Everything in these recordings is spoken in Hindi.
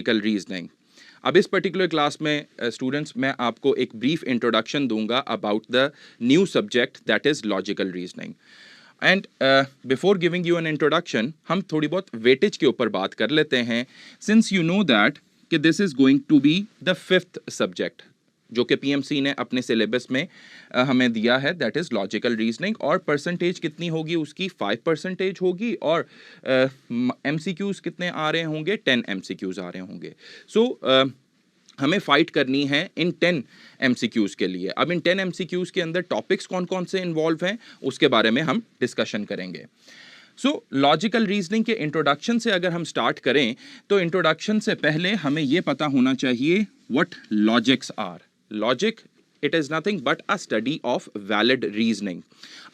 Logical reasoning. अब इस पर्टिकुलर क्लास में स्टूडेंट्स मैं आपको एक ब्रीफ इंट्रोडक्शन दूंगा about the new subject that is logical reasoning. And before giving you an introduction हम थोड़ी बहुत वेटेज के ऊपर बात कर लेते हैं, सिंस यू नो दैट कि this is going to be the fifth subject जो कि पीएमसी ने अपने सिलेबस में हमें दिया है, दैट इज़ लॉजिकल रीजनिंग। और परसेंटेज कितनी होगी उसकी? 5% होगी। और एमसीक्यूज़ कितने आ रहे होंगे? 10 एमसीक्यूज़ आ रहे होंगे। सो हमें फाइट करनी है इन 10 एमसीक्यूज़ के लिए। अब इन 10 एमसीक्यूज़ के अंदर टॉपिक्स कौन कौन से इन्वॉल्व हैं उसके बारे में हम डिस्कशन करेंगे। सो लॉजिकल रीजनिंग के इंट्रोडक्शन से अगर हम स्टार्ट करें तो इंट्रोडक्शन से पहले हमें यह पता होना चाहिए what logics are. Logic it is nothing but a study of valid reasoning.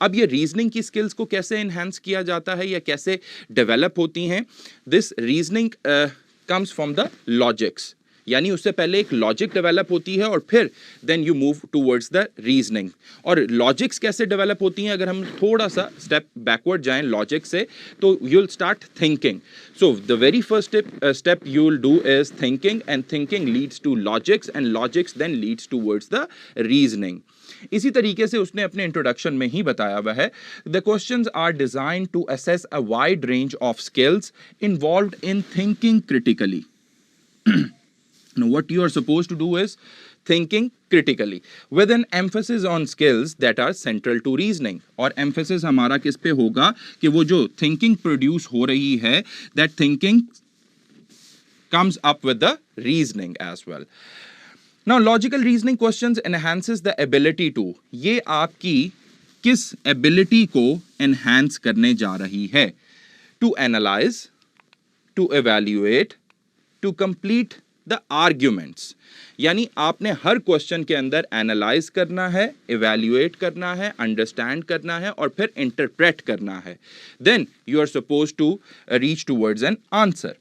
अब ये रीजनिंग की स्किल्स को कैसे इन्हांस किया जाता है या कैसे डेवलप होती हैं? This reasoning comes from the logics, यानी उससे पहले एक लॉजिक डेवलप होती है और फिर then you move towards the reasoning. और लॉजिक्स कैसे डेवलप होती हैं? अगर हम थोड़ा सा स्टेप बैकवर्ड जाएं लॉजिक से तो you will start thinking. So the very first step you will do is thinking, and thinking leads to logics, and logics then leads towards the reasoning. इसी तरीके से उसने अपने इंट्रोडक्शन में ही बताया हुआ है, the questions are designed to assess a wide range of skills involved in thinking critically. Now, what you are supposed to do is thinking critically with an emphasis on skills that are central to reasoning. और emphasis हमारा किस पे होगा कि वो जो thinking produce हो रही है, that thinking comes up with the reasoning as well. Now, logical reasoning questions enhances the ability to, ये आपकी किस ability को enhance करने जा रही है? To analyze, to evaluate, to complete the arguments. यानी आपने हर क्वेश्चन के अंदर एनालाइज करना है, इवैल्यूएट करना है, अंडरस्टैंड करना है और फिर इंटरप्रेट करना है। Then you are suppose to reach towards an answer.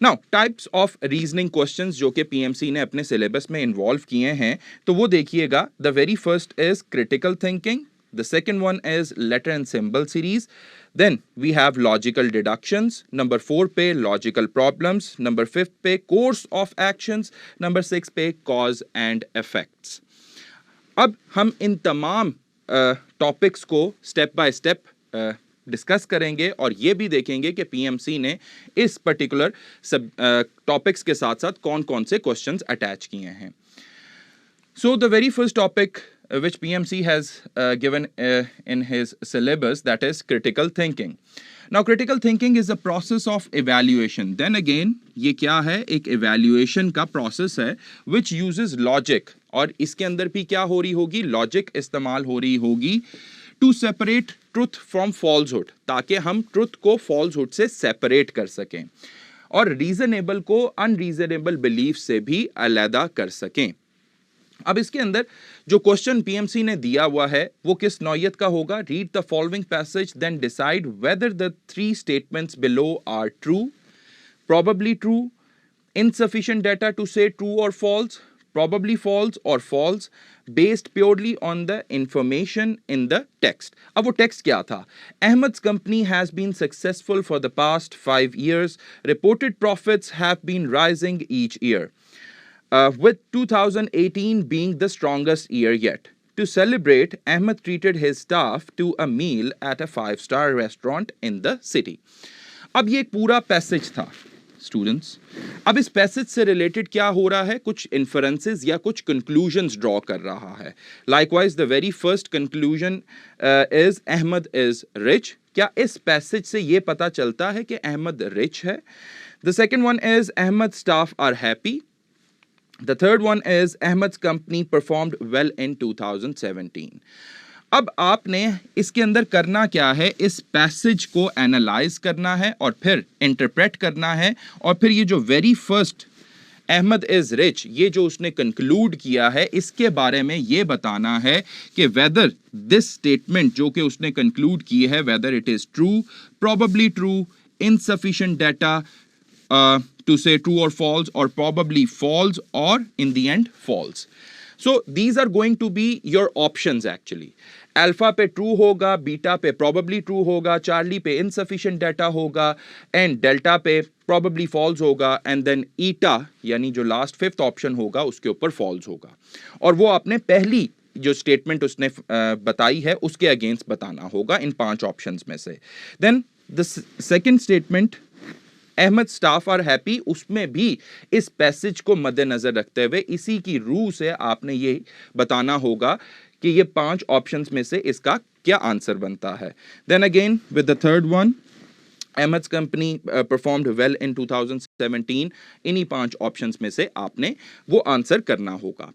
Now types of reasoning questions जो कि पीएमसी ने अपने सिलेबस में इन्वॉल्व किए हैं, तो वो देखिएगा। The very first is critical thinking, the second one is letter and symbol series, then we have logical deductions, number 4 पे logical problems, number 5 पे course of actions, number 6 पे cause and effects। अब हम इन तमाम टॉपिक्स को स्टेप बाय स्टेप डिस्कस करेंगे और ये भी देखेंगे कि पीएमसी ने इस पर्टिकुलर सब टॉपिक्स के साथ साथ कौन कौन से क्वेश्चंस अटैच किए हैं। So the very first topic which PMC has given in his syllabus, that is critical thinking. Now critical thinking is a process of evaluation. Then again ये क्या है? एक evaluation का process है which uses logic, और इसके अंदर भी क्या हो रही होगी? Logic इस्तेमाल हो रही होगी to separate truth from falsehood, ताकि हम truth को falsehood से separate कर सकें और reasonable को unreasonable belief से भी अलग कर सकें। अब इसके अंदर जो क्वेश्चन पीएमसी ने दिया हुआ है वो किस नौयत का होगा? Read the following passage then decide whether the 3 statements below are true, probably true, insufficient data to say true or false, probably false or false, based purely on the information in the text. अब वो टेक्स्ट क्या था? Ahmed's company has been successful for the past 5 years. Reported profits have been rising each year. With 2018 being the strongest year yet. To celebrate, Ahmed treated his staff to a meal at a 5-star restaurant in the city. अब ये एक पूरा पैसेज था स्टूडेंट्स। अब इस पैसेज से रिलेटेड क्या हो रहा है? कुछ इन्फरेंसेस या कुछ कंक्लूजन्स ड्रॉ कर रहा है। Likewise the very first conclusion is Ahmed is rich. क्या इस पैसेज से ये पता चलता है कि अहमद रिच है? The second one is Ahmed staff are happy. The third one is Ahmed's company performed well in 2017. अब आपने इसके अंदर करना क्या है? इस पैसेज को एनालाइज करना है और फिर इंटरप्रेट करना है और फिर ये जो very first Ahmed is rich ये जो उसने कंक्लूड किया है इसके बारे में ये बताना है कि वेदर दिस स्टेटमेंट जो कि उसने कंक्लूड की है whether it is true, probably true, insufficient data to say true or false, or probably false, or in the end false. So these are going to be your options actually. Alpha पे ट्रू होगा, बीटा पे प्रोबेबली ट्रू होगा, चार्ली पे इनसफिशिएंट डाटा होगा, एंड डेल्टा पे प्रोबेबली फॉल्स होगा, एंड देन ईटा यानी जो लास्ट फिफ्थ ऑप्शन होगा उसके ऊपर फॉल्स होगा. और वो आपने पहली जो स्टेटमेंट उसने बताई है उसके अगेंस्ट बताना होगा इन 5 ऑप्शंस में से. Then the second statement, Ahmed staff are happy, उसमें भी इस पैसेज को मद्देनजर रखते हुए इसी की रूह से आपने ये बताना होगा कि ये 5 ऑप्शंस में से इसका क्या आंसर बनता है. Then again with the third one, Ahmed's company performed well in 2017, इन्हीं 5 ऑप्शंस में से आपने वो आंसर करना होगा.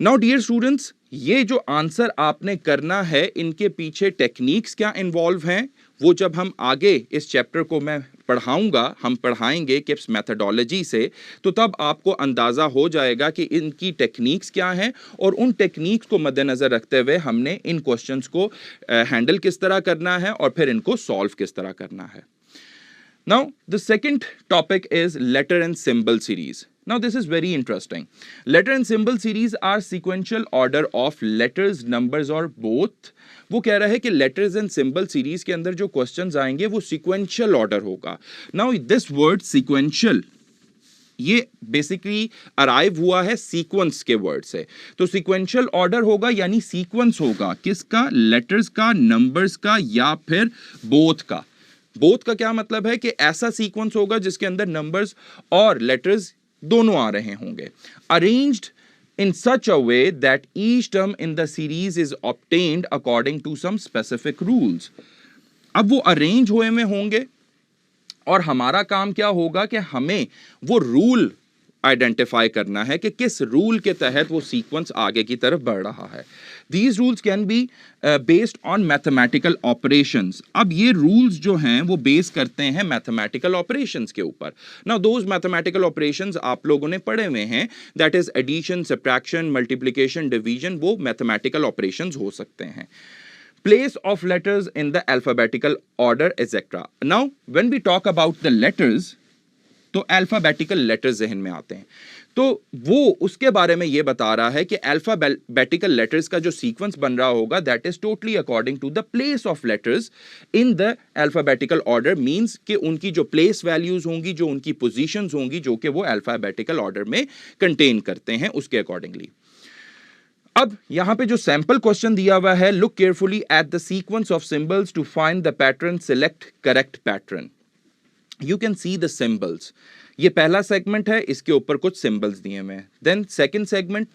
नाउ डियर स्टूडेंट्स, ये जो आंसर आपने करना है, इनके पीछे टेक्निक्स क्या इन्वॉल्व हैं वो जब हम आगे इस चैप्टर को मैं पढ़ाऊंगा, हम पढ़ाएंगे किप्स मेथडोलॉजी से, तो तब आपको अंदाज़ा हो जाएगा कि इनकी टेक्निक्स क्या हैं और उन टेक्निक्स को मद्देनज़र रखते हुए हमने इन क्वेश्चंस को हैंडल किस तरह करना है और फिर इनको सॉल्व किस तरह करना है. Now, the second topic is letter and symbol series. Now, this is very interesting. Letter and symbol series are sequential order of letters, numbers or both. वो कह रहा है कि letters and symbol series के अंदर जो questions आएंगे वो sequential order होगा. Now, this word sequential ये बेसिकली अराइव हुआ है सीक्वेंस के वर्ड से. तो सीक्वेंशियल ऑर्डर होगा यानी सीक्वेंस होगा किसका, लेटर्स का, नंबर्स का या फिर बोथ का. बोथ का क्या मतलब है कि ऐसा सीक्वेंस होगा जिसके अंदर नंबर्स और लेटर्स दोनों आ रहे होंगे. Arranged in such a way that each term in the series is obtained according to some specific rules. अब वो अरेंज हुए में होंगे और हमारा काम क्या होगा कि हमें वो रूल आइडेंटिफाई करना है कि किस रूल के तहत वो सीक्वेंस आगे की तरफ बढ़ रहा है. These rules can be based on mathematical operations. अब ये rules जो हैं वो बेस करते हैं mathematical operations के ऊपर. Now those mathematical operations आप लोगों ने पढ़े हुए हैं, that is addition, subtraction, multiplication, division, वो mathematical operations हो सकते हैं. Place of letters in the alphabetical order, etc. Now when we talk about the letters, तो अल्फाबेटिकल लेटर्स जहन में आते हैं. तो वो उसके बारे में ये बता रहा है कि अल्फाबेटिकल लेटर्स का जो सीक्वेंस बन रहा होगा that is totally according to the place of letters in the alphabetical order. Means कि उनकी जो प्लेस वैल्यूज होंगी, जो उनकी पोजीशंस होंगी, जो कि वो अल्फाबेटिकल ऑर्डर में कंटेन करते हैं, उसके अकॉर्डिंगली. अब यहां पे जो सैंपल क्वेश्चन दिया हुआ है, look carefully at the sequence of symbols to find the pattern, select correct pattern. You can see the symbols. ये पहला सेगमेंट है, इसके ऊपर कुछ सिंबल्स दिए हुए हैं. देन सेकंड सेगमेंट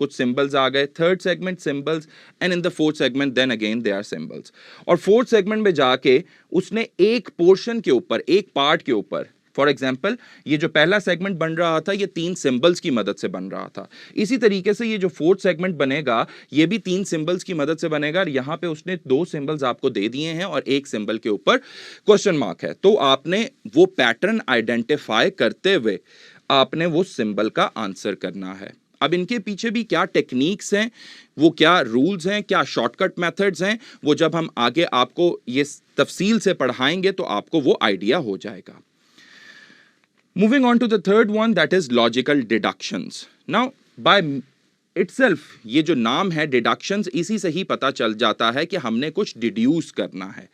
कुछ सिंबल्स आ गए, third segment symbols, and in the fourth segment then again they are symbols. और फोर्थ सेगमेंट में जाके उसने एक पोर्शन के ऊपर, एक पार्ट के ऊपर, फॉर एग्जाम्पल ये जो पहला सेगमेंट बन रहा था ये 3 सिंबल्स की मदद से बन रहा था. इसी तरीके से ये जो फोर्थ सेगमेंट बनेगा ये भी 3 सिंबल्स की मदद से बनेगा. और यहां पे उसने 2 सिंबल्स आपको दे दिए हैं और एक सिंबल के ऊपर क्वेश्चन मार्क है. तो आपने वो पैटर्न आइडेंटिफाई करते हुए आपने वो सिंबल का आंसर करना है. अब इनके पीछे भी क्या टेक्निक्स हैं, वो क्या रूल्स हैं, क्या शॉर्टकट मेथड्स हैं, वो जब हम आगे आपको ये तफसील से पढ़ाएंगे तो आपको वो आइडिया हो जाएगा. Moving on to the third one, that is logical deductions. Now, by itself, ये जो नाम है deductions, इसी से ही पता चल जाता है कि हमने कुछ deduce करना है.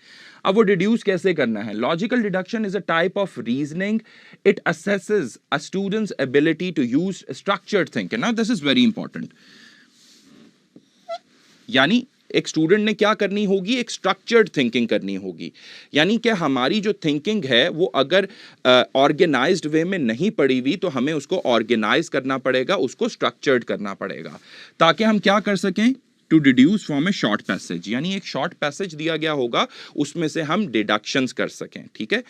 अब वो deduce कैसे करना है? Logical deduction is a type of reasoning. It assesses a student's ability to use structured thinking. Now, this is very important. यानी एक स्टूडेंट ने क्या करनी होगी, एक स्ट्रक्चर्ड थिंकिंग करनी होगी. यानी कि हमारी जो थिंकिंग है वो अगर ऑर्गेनाइज्ड वे में नहीं पड़ी हुई तो हमें उसको ऑर्गेनाइज करना पड़ेगा, उसको स्ट्रक्चर्ड करना पड़ेगा, ताकि हम क्या कर सकें, to deduce from a short passage. यानी एक शॉर्ट पैसेज दिया गया होगा उसमें से हम डिडक्शंस कर सकें. ठीक है.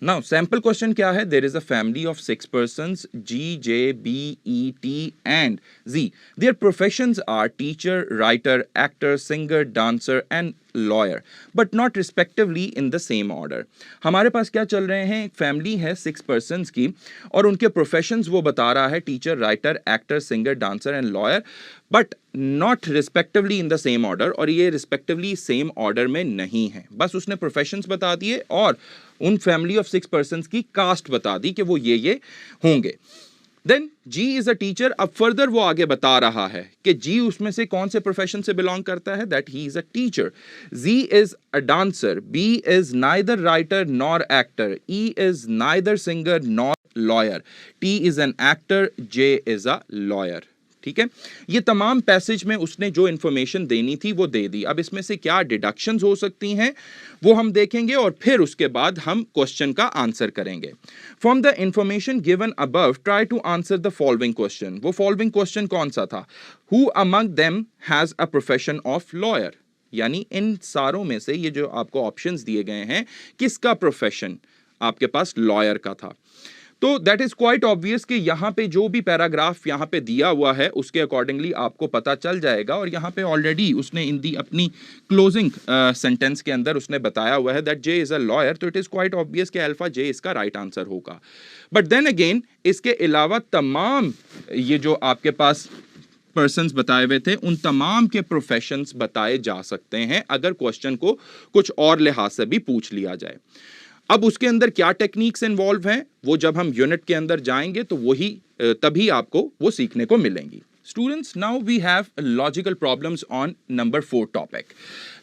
Now, sample question क्या है? There is a family of 6 persons, G, J, B, E, T and Z. Their professions are teacher, writer, actor, singer, dancer and lawyer, but not respectively in the same order. हमारे पास क्या चल रहे हैं? एक फैमिली है 6 persons की और उनके प्रोफेशंस वो बता रहा है teacher, writer, actor, singer, dancer and lawyer, but not respectively in the same order. और ये रिस्पेक्टिवली सेम ऑर्डर में नहीं है. बस उसने प्रोफेशंस बता दिए और उन फैमिली ऑफ 6 पर्सन्स की कास्ट बता दी कि वो ये होंगे. Then G is a teacher. अब फर्दर वो आगे बता रहा है कि जी उसमें से कौन से प्रोफेशन से बिलोंग करता है, that he is a teacher. G is a dancer, B is neither writer nor actor, E is neither singer nor lawyer, T is an actor, J is a lawyer. ठीक है, ये तमाम पैसेज में उसने जो इंफॉर्मेशन देनी थी वो दे दी। अब इसमें से क्या डिडक्शंस हो सकती हैं वो हम देखेंगे और फिर उसके बाद हम क्वेश्चन का आंसर करेंगे। From the information given above try to answer the following question. वो फॉलोइंग क्वेश्चन कौन सा था? Who among them has a profession of lawyer, यानी इन सारों में से ये जो आपको ऑप्शंस दिए गए हैं किसका प्रोफेशन आपके पास लॉयर का था। तो दैट इज क्वाइट ऑब्वियस कि यहां पे जो भी पैराग्राफ यहां पे दिया हुआ है उसके अकॉर्डिंगली आपको पता चल जाएगा। और यहां पे ऑलरेडी उसने इन दी अपनी क्लोजिंग सेंटेंस के अंदर उसने बताया हुआ है that J is a lawyer, तो इट इज क्वाइट ऑब्वियस कि अल्फा जे इसका राइट आंसर होगा। बट देन अगेन इसके अलावा तमाम ये जो आपके पास पर्सन्स बताए हुए थे उन तमाम के प्रोफेशंस बताए जा सकते हैं अगर क्वेश्चन को कुछ और लिहाज से भी पूछ लिया जाए। अब उसके अंदर क्या टेक्निक्स इन्वॉल्व हैं वो जब हम यूनिट के अंदर जाएंगे तो वही तभी आपको वो सीखने को मिलेंगी। Students, now we have logical problems on number 4 topic.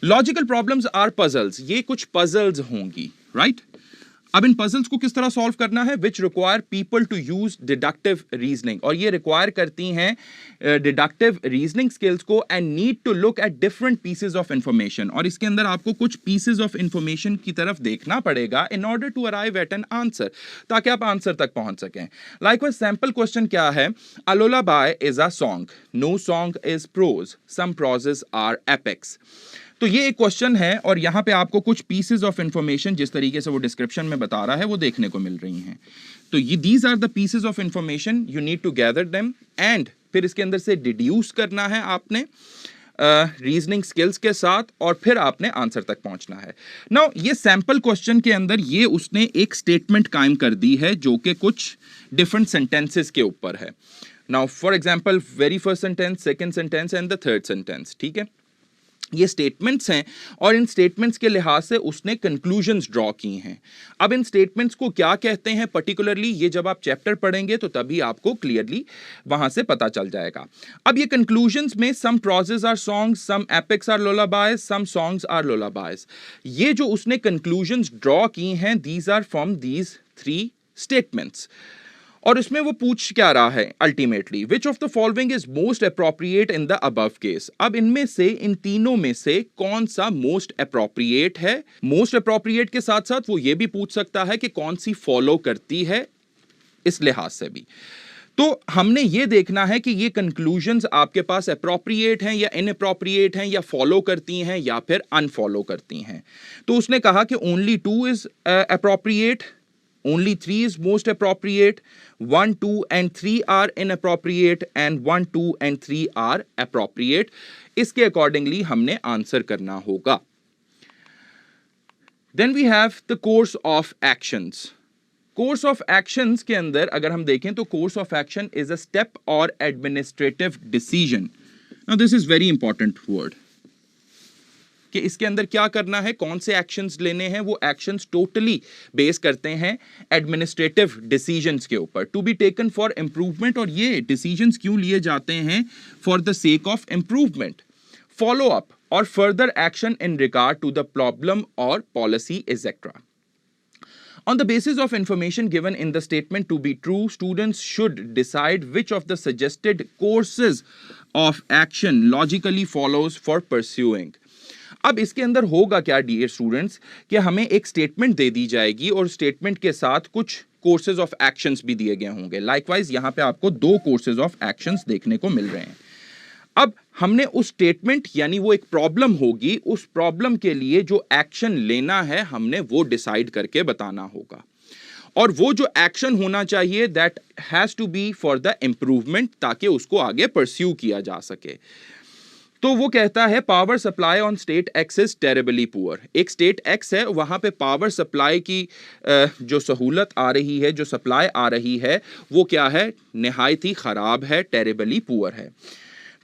Logical problems are puzzles, ये कुछ पजल्स होंगी, राइट? अब इन पजल्स को किस तरह सॉल्व करना है? Which require people to use deductive reasoning, और ये रिक्वायर करती हैं डिडक्टिव रीजनिंग स्किल्स को and need to look at different pieces of information. और इसके अंदर आपको कुछ पीसेज ऑफ इंफॉर्मेशन की तरफ देखना पड़ेगा in order to arrive at an answer, ताकि आप आंसर तक पहुंच सकें। लाइकवाइज सैंपल क्वेश्चन क्या है? A lullaby is a song, no song is prose, some proses are epics. तो ये एक क्वेश्चन है और यहां पे आपको कुछ पीसेस ऑफ इंफॉर्मेशन जिस तरीके से वो डिस्क्रिप्शन में बता रहा है वो देखने को मिल रही हैं। तो ये these are the pieces of information, you need to gather them and फिर इसके अंदर से डिड्यूस करना है आपने रीजनिंग स्किल्स के साथ और फिर आपने आंसर तक पहुंचना है। नाउ ये सैंपल क्वेश्चन के अंदर ये उसने एक स्टेटमेंट कायम कर दी है जो कि कुछ डिफरेंट सेंटेंसेस के ऊपर है। Now for example very first sentence, second sentence and the third sentence, ठीक है? ये स्टेटमेंट्स हैं और इन स्टेटमेंट्स के लिहाज से उसने कंक्लूजन्स ड्रॉ की हैं। अब इन स्टेटमेंट्स को क्या कहते हैं पर्टिकुलरली, ये जब आप चैप्टर पढ़ेंगे तो तभी आपको क्लियरली वहां से पता चल जाएगा। अब ये कंक्लूजन्स में some proses are songs, some epics are lullabies, some songs are lullabies, ये जो उसने कंक्लूजन्स ड्रॉ की हैं these are from these 3 statements. और इसमें वो पूछ क्या रहा है ultimately, which of the following is most appropriate in the above case. अब इनमें से इन तीनों में से कौन सा मोस्ट अप्रोप्रिएट है? मोस्ट अप्रोप्रिएट के साथ साथ वो ये भी पूछ सकता है कि कौन सी फॉलो करती है, इस लिहाज से भी। तो हमने ये देखना है कि ये कंक्लूजन्स आपके पास अप्रोप्रिएट हैं या इनअप्रोप्रिएट हैं, या फॉलो करती हैं या फिर अनफॉलो करती हैं। तो उसने कहा कि only 2 is appropriate, only 3 is most appropriate, 1, 2 and 3 are inappropriate and 1, 2 and 3 are appropriate। इसके accordingly हमने आंसर करना होगा। Then we have the course of actions। course of actions के अंदर अगर हम देखें तो course of action is a step or administrative decision। Now this is very important word कि इसके अंदर क्या करना है, कौन से एक्शंस लेने हैं। वो एक्शंस टोटली बेस करते हैं एडमिनिस्ट्रेटिव डिसीजंस के ऊपर, to be taken for improvement. और ये डिसीजंस क्यों लिए जाते हैं? For the sake of improvement, follow up और further action in regard to the problem और policy etcetera. On the basis of information given in the statement to be true, students should decide which of the suggested courses of action logically follows for pursuing। अब इसके अंदर होगा क्या डियर स्टूडेंट्स कि हमें एक स्टेटमेंट दे दी जाएगी और स्टेटमेंट के साथ कुछ कोर्सेज ऑफ एक्शंस भी दिए गए होंगे। लाइकवाइज यहां पे आपको 2 कोर्सेज ऑफ एक्शंस देखने को मिल रहे हैं। अब हमने उस स्टेटमेंट यानी वो एक प्रॉब्लम होगी, उस प्रॉब्लम के लिए जो एक्शन लेना है हमने वो डिसाइड करके बताना होगा। और वो जो एक्शन होना चाहिए that has to be for the improvement, ताकि उसको आगे परस्यू किया जा सके। तो वो कहता है power supply on state x is terribly poor. एक स्टेट एक्स है, वहां पे पावर सप्लाई की जो सहूलत आ रही है, जो सप्लाई आ रही है वो क्या है? निहायत ही खराब है, टेरेबली पुअर है।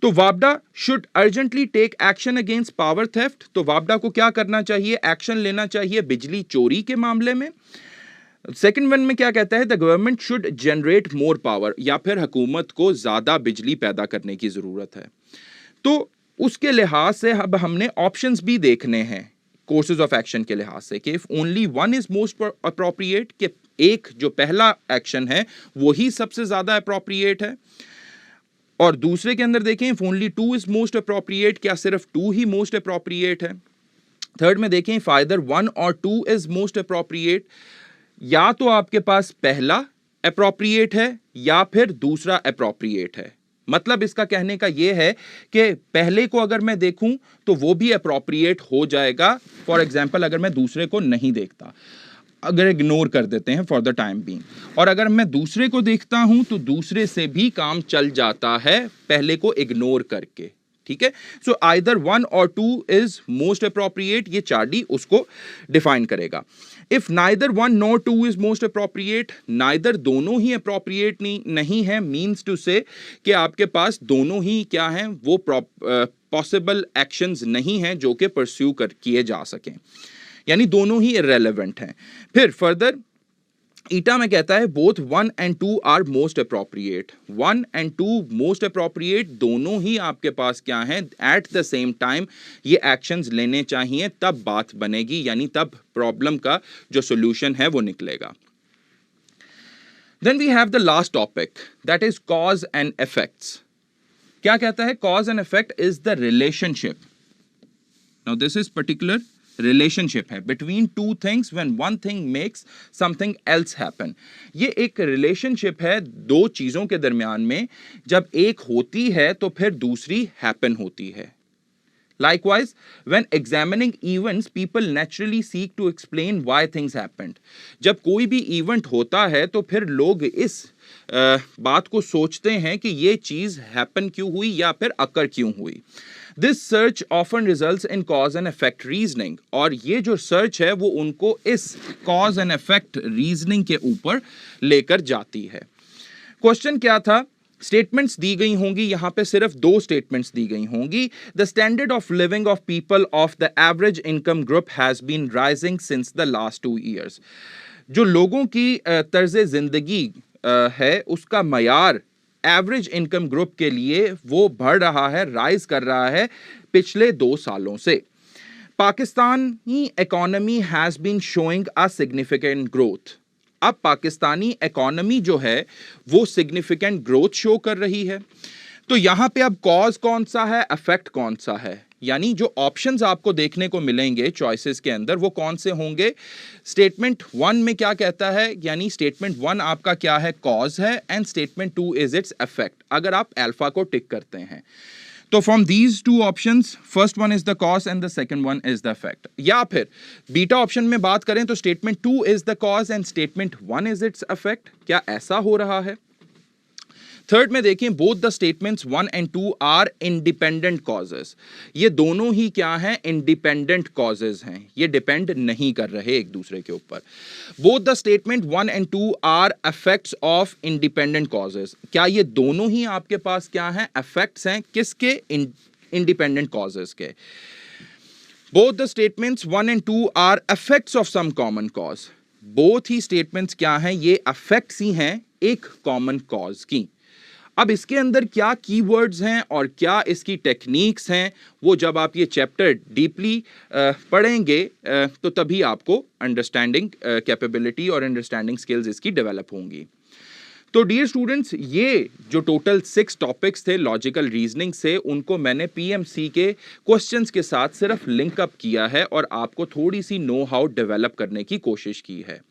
तो वापडा should urgently take action against power theft. तो वापडा को क्या करना चाहिए? एक्शन लेना चाहिए बिजली चोरी के मामले में। सेकंड वन में क्या कहता है, the government should generate more power, या फिर हुकूमत को ज्यादा बिजली पैदा करने की जरूरत है। तो उसके लिहाज से अब हमने ऑप्शंस भी देखने हैं कोर्सेज ऑफ एक्शन के लिहाज से, कि if only one is most appropriate, कि एक जो पहला एक्शन है वही सबसे ज्यादा अप्रोप्रिएट है, और दूसरे के अंदर देखें if only two is most appropriate, क्या सिर्फ टू ही मोस्ट अप्रोप्रिएट है। थर्ड में देखें इफ आइदर वन और टू इज मोस्ट अप्रोप्रिएट, या तो आपके पास पहला अप्रोप्रिएट है या फिर दूसरा अप्रोप्रिएट है। मतलब इसका कहने का यह है कि पहले को अगर मैं देखूं तो वो भी अप्रोप्रिएट हो जाएगा, फॉर एग्जाम्पल अगर मैं दूसरे को नहीं देखता, अगर इग्नोर कर देते हैं फॉर द टाइम बीइंग, और अगर मैं दूसरे को देखता हूं तो दूसरे से भी काम चल जाता है पहले को इग्नोर करके। ठीक है, सो आइदर वन और टू इज मोस्ट अप्रोप्रिएट, ये 4D उसको डिफाइन करेगा। If neither one nor two is most appropriate, neither दोनों ही अप्रोप्रिएट नहीं है, मीन्स टू से कि आपके पास दोनों ही क्या हैं, वो पॉसिबल एक्शंस नहीं हैं जो कि परस्यू किए जा सकें, यानी दोनों ही इररेलेवेंट हैं। फिर फर्दर ईटा में कहता है both one and two are most appropriate, one and two most appropriate, दोनों ही आपके पास क्या हैं एट द सेम टाइम ये एक्शंस लेने चाहिए, तब बात बनेगी, यानी तब प्रॉब्लम का जो सॉल्यूशन है वो निकलेगा। Then we have the last topic, that is cause and effects. क्या कहता है, cause and effect is the relationship, now this is particular relationship है between two things when one thing makes something else happen. ये एक रिलेशनशिप है दो चीजों के दरमियान में, जब एक होती है तो फिर दूसरी हैपन होती है। Likewise, when examining events, people naturally seek to explain why things happened. जब कोई भी इवेंट होता है तो फिर लोग इस बात को सोचते हैं कि ये चीज हैपन क्यों हुई या फिर अकर क्यों हुई। This search often results in cause and effect reasoning, और ये जो सर्च है वो उनको इस cause and effect reasoning के ऊपर लेकर जाती है। क्वेश्चन क्या था, स्टेटमेंट्स दी गई होंगी, यहां पे सिर्फ 2 स्टेटमेंट्स दी गई होंगी। The standard of living of people of the average income group has been rising since the last 2 years। जो लोगों की तर्ज जिंदगी है उसका मयार एवरेज इनकम ग्रुप के लिए वो बढ़ रहा है, राइज कर रहा है पिछले 2 सालों से। Pakistani economy has been showing a significant growth. अब पाकिस्तानी इकोनॉमी जो है वो सिग्निफिकेंट ग्रोथ शो कर रही है। तो यहां पे अब कॉज कौन सा है, इफेक्ट कौन सा है, यानी जो ऑप्शंस आपको देखने को मिलेंगे चॉइसेस के अंदर वो कौन से होंगे। स्टेटमेंट 1 में क्या कहता है, यानी स्टेटमेंट 1 आपका क्या है, कॉज है, and statement 2 is its effect, अगर आप अल्फा को टिक करते हैं। तो from these 2 options first one is the cause and the second one is the effect. या फिर बीटा ऑप्शन में बात करें तो statement 2 is the cause and statement 1 is its effect, क्या ऐसा हो रहा है। थर्ड में देखें both the statements 1 and 2 are independent causes, ये दोनों ही क्या हैं, इंडिपेंडेंट कॉजेस हैं, ये डिपेंड नहीं कर रहे एक दूसरे के ऊपर। Both the statement 1 and 2 are effects of independent causes, क्या ये दोनों ही आपके पास क्या हैं, इफेक्ट्स हैं किसके, इंडिपेंडेंट कॉजेस के। Both the statements 1 and 2 are effects of some common cause, both ही स्टेटमेंट्स क्या हैं, ये इफेक्ट्स ही हैं एक कॉमन कॉज की। अब इसके अंदर क्या कीवर्ड्स हैं और क्या इसकी टेक्निक्स हैं, वो जब आप ये चैप्टर डीपली पढ़ेंगे तो तभी आपको अंडरस्टैंडिंग कैपेबिलिटी और अंडरस्टैंडिंग स्किल्स इसकी डेवलप होंगी। तो डियर स्टूडेंट्स, ये जो टोटल 6 टॉपिक्स थे लॉजिकल रीजनिंग से, उनको मैंने पीएमसी के क्वेश्चंस के साथ सिर्फ लिंक अप किया है और आपको थोड़ी सी नो हाउ डेवलप करने की कोशिश की है।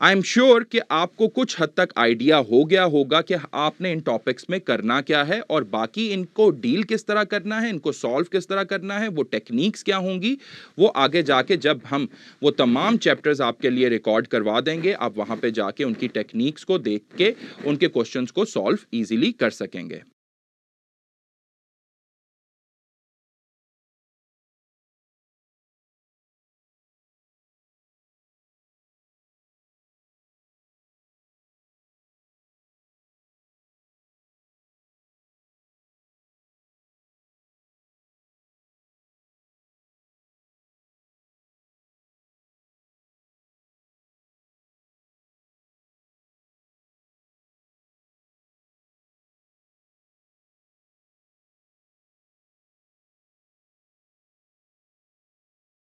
आई एम श्योर कि आपको कुछ हद तक आइडिया हो गया होगा कि आपने इन टॉपिक्स में करना क्या है और बाकी इनको डील किस तरह करना है, इनको सॉल्व किस तरह करना है, वो टेक्निक्स क्या होंगी, वो आगे जाके जब हम वो तमाम चैप्टर्स आपके लिए रिकॉर्ड करवा देंगे, आप वहाँ पे जाके उनकी टेक्निक्स को देख के उनके क्वेश्चंस को सॉल्व ईजिली कर सकेंगे।